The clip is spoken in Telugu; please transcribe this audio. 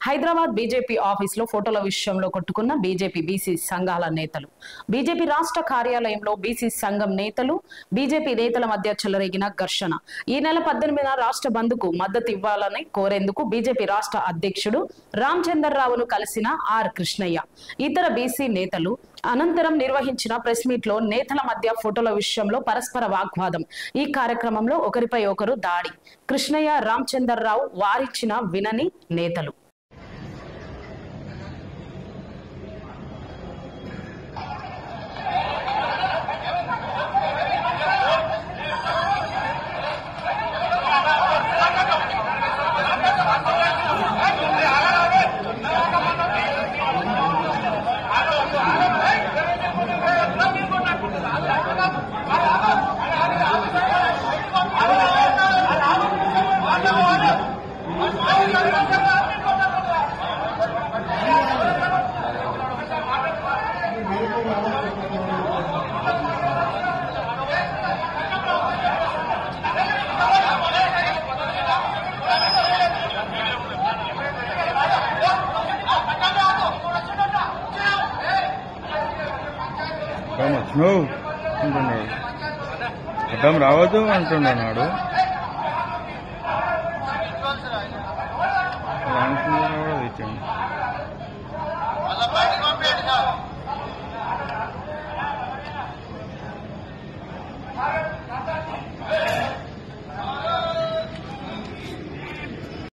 హైదరాబాద్ బీజేపీ ఆఫీసులో ఫోటోల విషయంలో కొట్టుకున్న బీజేపీ బీసీ సంఘాల నేతలు. బీజేపీ రాష్ట్ర కార్యాలయంలో బీసీ సంఘం నేతలు బీజేపీ నేతల మధ్య చెలరేగిన ఘర్షణ. ఈ నెల 18న రాష్ట్ర బంద్కు మద్దతు ఇవ్వాలని కోరేందుకు బీజేపీ రాష్ట్ర అధ్యక్షుడు రామచందర్రావును కలిసిన ఆర్ కృష్ణయ్య, ఇతర బీసీ నేతలు. అనంతరం నిర్వహించిన ప్రెస్ మీట్ లో నేతల మధ్య ఫోటోల విషయంలో పరస్పర వాగ్వాదం. ఈ కార్యక్రమంలో ఒకరిపై ఒకరు దాడి. కృష్ణయ్య, రామచందర్రావు వారిచ్చిన వినని నేతలు. అడ్డం రావద్దు అంటున్నాడు. రామచంద్రరావు కూడా తెచ్చాను.